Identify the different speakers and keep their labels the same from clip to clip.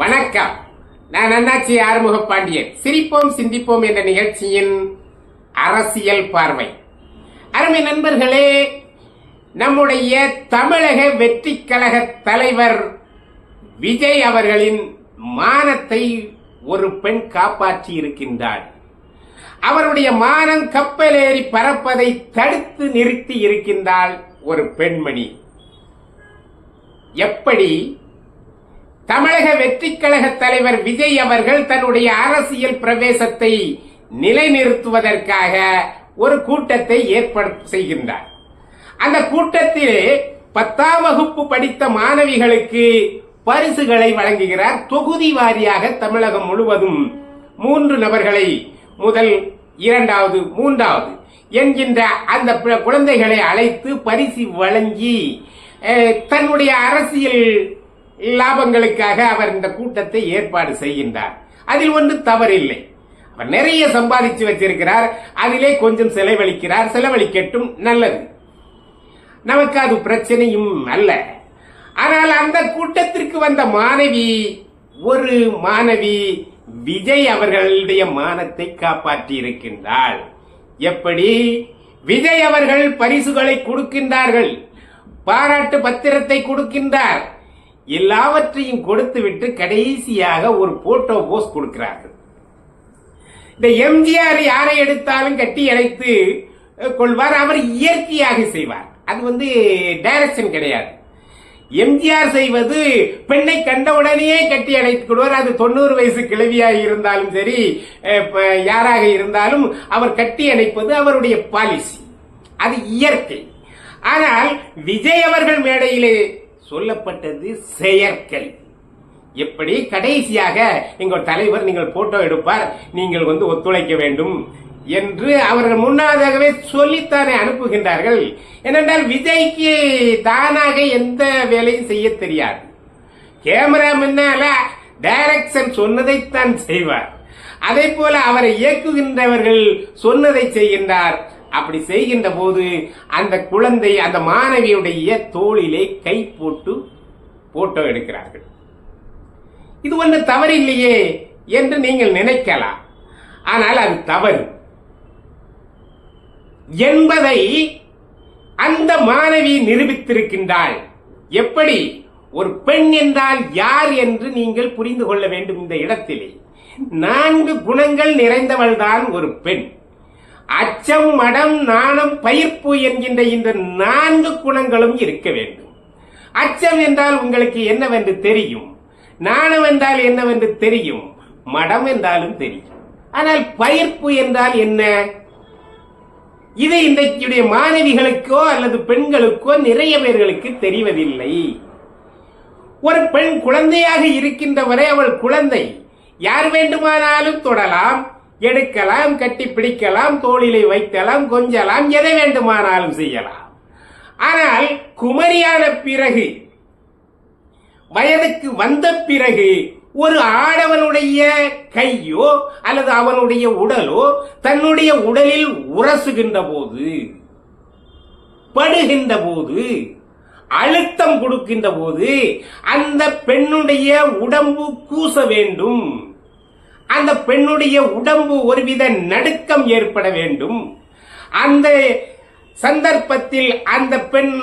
Speaker 1: வணக்கம். நான் அண்ணாச்சி ஆறுமுக பாண்டியன். சிரிப்போம் சிந்திப்போம் என்ற நிகழ்ச்சியின் அரசியல் பார்வை. அருமை நண்பர்களே, நம்முடைய தமிழக வெற்றி கழக தலைவர் விஜய் அவர்களின் மானத்தை ஒரு பெண் காப்பாற்றி இருக்கின்றார். அவருடைய மானம் கப்பலேறி பறப்பதை தடுத்து நிறுத்தி இருக்கின்றாள் ஒரு பெண்மணி. எப்படி தமிழக வெற்றி கழக தலைவர் விஜய் அவர்கள் தன்னுடைய அரசியல் பிரவேசத்தை நிலைநிறுத்துவதற்காக ஒரு கூட்டத்தை ஏற்பாடு செய்கின்றார். அந்த கூட்டத்தில் 10ஆம் வகுப்பு படித்த மாணவிகளுக்கு பரிசுகளை வழங்குகிறார். தொகுதி வாரியாக தமிழகம் முழுவதும் 3 நபர்களை, முதல், 2வது, 3வது என்கின்ற அந்த குழந்தைகளை அழைத்து பரிசு வழங்கி தன்னுடைய அரசியல் லாபங்களுக்காக அவர் இந்த கூட்டத்தை ஏற்பாடு செய்கின்றார். அதில் ஒன்று தவறில்லை. அவர் நிறைய சம்பாதிச்சு வச்சிருக்கிறார். அதிலே கொஞ்சம் செலவழிக்கிறார். செலவழிக்கட்டும், நல்லது, நமக்கு அது பிரச்சனையும் அல்ல. ஆனால் அந்த கூட்டத்திற்கு வந்த ஒரு மாணவி விஜய் அவர்களுடைய மானத்தை காப்பாற்றி இருக்கின்றாள். எப்படி? விஜய் அவர்கள் பரிசுகளை கொடுக்கின்றார்கள், பாராட்டு பத்திரத்தை கொடுக்கின்றார், எல்லாவற்றையும் கொடுத்துவிட்டு கடைசியாக ஒரு போட்டோ போஸ் கொடுக்கிறார்கள். இந்த எம்ஜிஆர் யாரை எடுத்தாலும் கட்டி அணைத்து கொள்வார். அவர் இயற்கையாக செய்வார். அது டைரக்ஷன் கிடையாது. எம்ஜிஆர் செய்வது பெண்ணை கண்டவுடனே கட்டி அணைத்துக் கொள்வார். அது 90 வயசு கிழவியாக இருந்தாலும் சரி, யாராக இருந்தாலும் அவர் கட்டி அணைப்பது அவருடைய பாலிசி, அது இயற்கை. ஆனால் விஜய் அவர்கள் மேடையிலே சொல்லப்பட்டது செயற்கை. எப்படி? கடைசியாக எங்கள் தலைவர் நீங்கள் போட்டோ எடுப்பார், நீங்கள் ஒத்துழைக்க வேண்டும் என்று அவர்கள் முன்னதாகவே சொல்லித்தானே அனுப்புகின்றார்கள். ஏனென்றால் விஜய்க்கு தானாக எந்த வேலையும் செய்ய தெரியாது. கேமரா முன்னால டைரக்ஷன் சொன்னதைத்தான் செய்வார். அதே போல அவரை இயக்குகின்றவர்கள் சொன்னதை செய்கின்றார். அப்படி செய்கின்ற போது அந்த குழந்தை, அந்த மாணவியுடைய தோளிலே கை போட்டு போட்டோ எடுக்கிறார்கள். இது ஒன்று தவறில்லையே என்று நீங்கள் நினைக்கலாம். ஆனால் அது தவறு என்பதை அந்த மாணவி நிரூபித்திருக்கின்றாள். எப்படி? ஒரு பெண் என்றால் யார் என்று நீங்கள் புரிந்து கொள்ள வேண்டும். இந்த இடத்திலே 4 குணங்கள் நிறைந்தவள்தான் ஒரு பெண். அச்சம், மடம், நாணம், பயிர்ப்பு என்கின்ற இந்த 4 குணங்களும் இருக்க வேண்டும். அச்சம் என்றால் உங்களுக்கு என்னவென்று தெரியும், நாணம் என்றால் என்னவென்று தெரியும், மடம் என்றாலும் தெரியும். ஆனால் பயிர்ப்பு என்றால் என்ன? இது இன்றைக்குடைய மாணவிகளுக்கோ அல்லது பெண்களுக்கோ நிறைய பேர்களுக்கு தெரிவதில்லை. ஒரு பெண் குழந்தையாக இருக்கின்ற வரை அவள் குழந்தை. யார் வேண்டுமானாலும் தொடலாம், எடுக்கலாம், கட்டி பிடிக்கலாம், தோளிலே வைக்கலாம், கொஞ்சலாம், எதை வேண்டுமானாலும் செய்யலாம். ஆனால் குமரியான பிறகு, வயதுக்கு வந்த பிறகு, ஒரு ஆடவனுடைய கையோ அல்லது அவனுடைய உடலோ தன்னுடைய உடலில் உரசுகின்ற போது, படுகின்ற போது, அழுத்தம் கொடுக்கின்ற போது அந்த பெண்ணுடைய உடம்பு கூச வேண்டும். அந்த பெண்ணுடைய உடம்பு ஒருவித நடுக்கம் ஏற்பட வேண்டும். அந்த சந்தர்ப்பத்தில் அந்த பெண்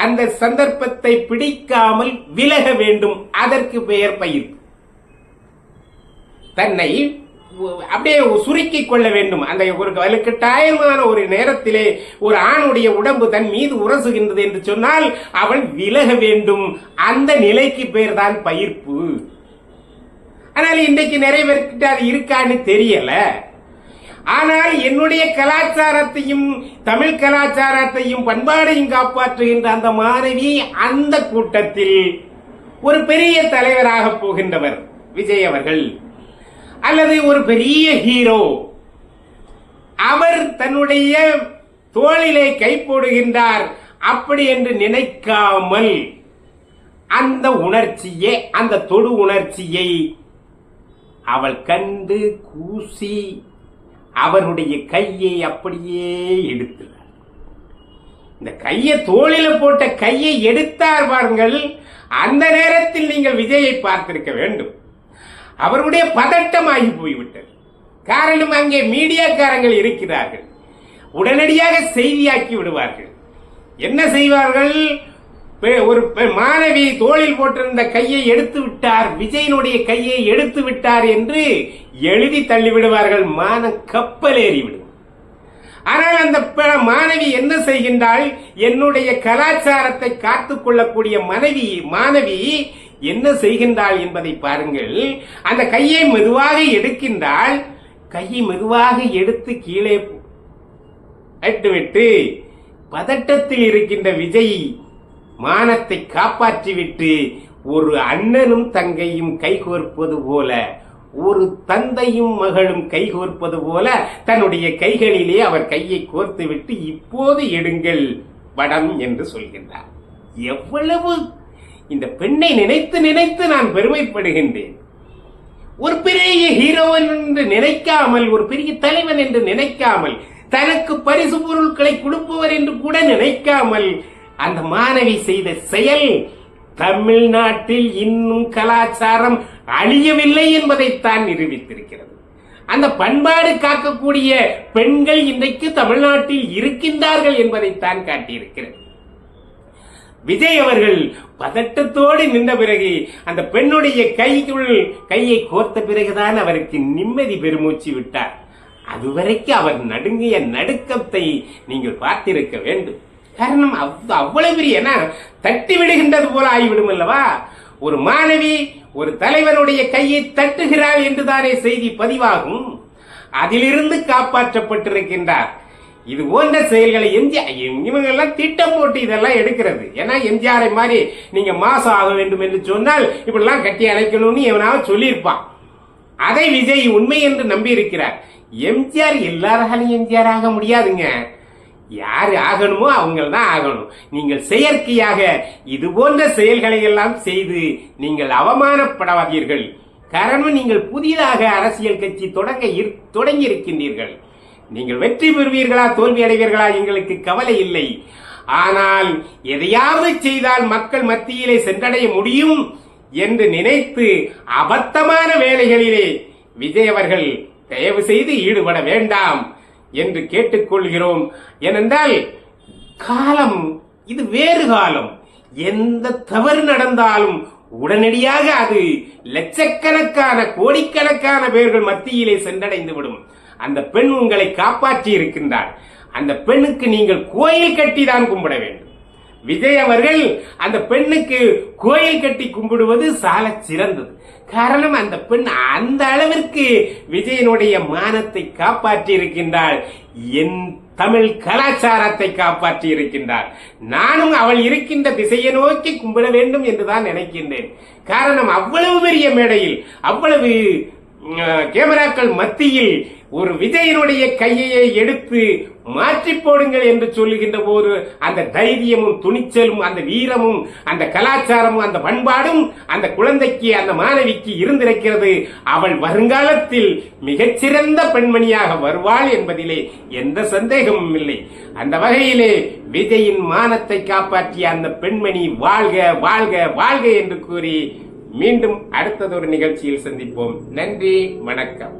Speaker 1: அந்த சந்தர்ப்பத்தை பிடிக்காமல் விலக வேண்டும். அதற்கு பெயர் பயிர்ப்பு. தன்னை அப்படியே சுருக்கிக் கொள்ள வேண்டும். அந்த ஒரு வலுக்கட்டாயமான ஒரு நேரத்திலே ஒரு ஆணுடைய உடம்பு தன் மீது உரசுகின்றது என்று சொன்னால் அவள் விலக வேண்டும். அந்த நிலைக்கு பெயர் தான் பயிர்ப்பு. ஆனால் இன்றைக்கு நிறைய பேருக்கு அது இருக்கான்னு தெரியல. ஆனால் என்னுடைய கலாச்சாரத்தையும் தமிழ் கலாச்சாரத்தையும் பண்பாடையும் காப்பாற்றுகின்ற அந்த மாணவி அந்த கூட்டத்தில் ஒரு பெரிய தலைவராக போகின்றவர் விஜய் அவர்கள், அல்லது ஒரு பெரிய ஹீரோ. அவர் தன்னுடைய தோளிலே கை போடுகின்றார். அப்படி என்று நினைக்காமல் அந்த உணர்ச்சியை, அந்த தொடு உணர்ச்சியை அவள் கண்டு கூசி அவருடைய கையை அப்படியே எடுத்தார். இந்த கையை, தோளில போட்ட கையை எடுத்தார் பாருங்கள். அந்த நேரத்தில் நீங்கள் விஜயை பார்த்திருக்க வேண்டும். அவருடைய பதட்டமாகி போய்விட்டது. காரணம், அங்கே மீடியாக்காரங்கள் இருக்கிறார்கள். உடனடியாக செய்தியாக்கி விடுவார்கள். என்ன செய்வார்கள்? ஒரு மாணவி தோளில் போட்டிருந்த கையை எடுத்து விட்டார், விஜயனுடைய கையை எடுத்து விட்டார் என்று எழுதி தள்ளிவிடுவார்கள். கப்பல் ஏறிவிடும். ஆனால் அந்த மாணவி என்ன செய்கின்றாள்? என்னுடைய கலாச்சாரத்தை காத்துக் கொள்ளக்கூடிய மாணவி என்ன செய்கின்றாள் என்பதை பாருங்கள். அந்த கையை மெதுவாக எடுக்கின்றாள். கையை மெதுவாக எடுத்து கீழே விட்டு பதட்டத்தில் இருக்கின்ற விஜய் மானத்தை காப்பாற்றிவிட்டு ஒரு அண்ணனும் தங்கையும் கைகோர்ப்பது போல, ஒரு தந்தையும் மகளும் கைகோர்ப்பது போல தன்னுடைய கைகளிலே அவர் கையை கோர்த்து விட்டு இப்போது எடுங்கள் படம் என்று சொல்கின்றார். எவ்வளவு இந்த பெண்ணை நினைத்து நினைத்து நான் பெருமைப்படுகின்றேன். ஒரு பெரிய ஹீரோவன் என்று நினைக்காமல், ஒரு பெரிய தலைவன் என்று நினைக்காமல், தனக்கு பரிசு பொருட்களை கொடுப்பவர் என்று கூட நினைக்காமல் அந்த மாணவி செய்த செயல் தமிழ்நாட்டில் இன்னும் கலாச்சாரம் அழியவில்லை என்பதைத்தான் நிரூபித்திருக்கிறது. அந்த பண்பாடு காக்கக்கூடிய பெண்கள் இன்றைக்கு தமிழ்நாட்டில் இருக்கின்றார்கள் என்பதைத்தான் காட்டியிருக்கிறது. விஜய் அவர்கள் பதட்டத்தோடு நின்ற பிறகு அந்த பெண்ணுடைய கையை கோர்த்த பிறகுதான் அவருக்கு நிம்மதி பெருமூச்சு விட்டார். அதுவரைக்கும் அவர் நடுங்கிய நடுக்கத்தை நீங்கள் பார்த்திருக்க வேண்டும். காரணம், அவ்வளவு பெரிய தட்டி விடுகின்றது போல ஆகிவிடும் அல்லவா? ஒரு மாணவி ஒரு தலைவனுடைய கையை தட்டுகிறாள் என்றுதானே செய்தி பதிவாகும். அதிலிருந்து காப்பாற்றப்பட்டிருக்கின்றார். இது போன்ற செயல்களை இவங்கெல்லாம் திட்டம் போட்டு இதெல்லாம் எடுக்கிறது. ஏன்னா எம்ஜிஆரை மாதிரி நீங்க மாசம் ஆக வேண்டும் என்று சொன்னால் இப்படிலாம் கட்டி அணைக்கணும்னு எவனாவது சொல்லியிருப்பான். அதை விஜய் உண்மை என்று நம்பி இருக்கிறார். எம்ஜிஆர் எல்லாராலும் எம்ஜிஆர் ஆக முடியாதுங்க. யாரு ஆகணுமோ அவங்க தான் ஆகணும். நீங்கள் செயற்கையாக இது போன்ற செயல்களை எல்லாம் செய்து நீங்கள் அவமானப்படாதீர்கள். காரணம், நீங்கள் புதிதாக அரசியல் கட்சி தொடங்கி இருக்கின்றீர்கள். நீங்கள் வெற்றி பெறுவீர்களா தோல்வி அடைவீர்களா எங்களுக்கு கவலை இல்லை. ஆனால் எதையாவது செய்தால் மக்கள் மத்தியிலே சென்றடைய முடியும் என்று நினைத்து அபத்தமான வேலைகளிலே விஜய் அவர்கள் தயவு செய்து ஈடுபட வேண்டாம் என்று கேட்டுக்கொள்கிறோம். ஏனென்றால் காலம் இது வேறு காலம். எந்த தவறு நடந்தாலும் உடனடியாக அது லட்சக்கணக்கான கோடிக்கணக்கான பேர்கள் மத்தியிலே சென்றடைந்து விடும். அந்த பெண் உங்களை காப்பாற்றி இருக்கின்றார். அந்த பெண்ணுக்கு நீங்கள் கோயில் கட்டி தான் கும்பிட வேண்டும். விஜய் அவர்கள் அந்த பெண்ணுக்கு கோயில் கட்டி கும்பிடுவது சால சிறந்தது. காரணம், அந்த பெண் அந்த அளவிற்கு விஜயனுடைய மானத்தை காப்பாற்றி இருக்கின்றாள். என் தமிழ் கலாச்சாரத்தை காப்பாற்றி இருக்கின்றார். நானும் அவள் இருக்கின்ற திசையை நோக்கி கும்பிட வேண்டும் என்றுதான் நினைக்கின்றேன். காரணம், அவ்வளவு பெரிய மேடையில் அவ்வளவு கேமராக்கள் மத்தியில் ஒரு விஜயனுடைய கையை எடுத்து மாற்றி போடுங்கள் என்று சொல்லுகின்ற போது அந்த தைரியமும் துணிச்சலும் அந்த வீரமும் அந்த கலாச்சாரமும் அந்த பண்பாடும் அந்த குழந்தைக்கு அந்த மாணவிக்கு இருந்திருக்கிறது. அவள் வருங்காலத்தில் மிகச்சிறந்த பெண்மணியாக வருவாள் என்பதிலே எந்த சந்தேகமும் இல்லை. அந்த வகையிலே விஜயின் மானத்தை காப்பாற்றிய அந்த பெண்மணி வாழ்க வாழ்க வாழ்க என்று கூறி மீண்டும் அடுத்ததொரு நிகழ்ச்சியில் சந்திப்போம். நன்றி, வணக்கம்.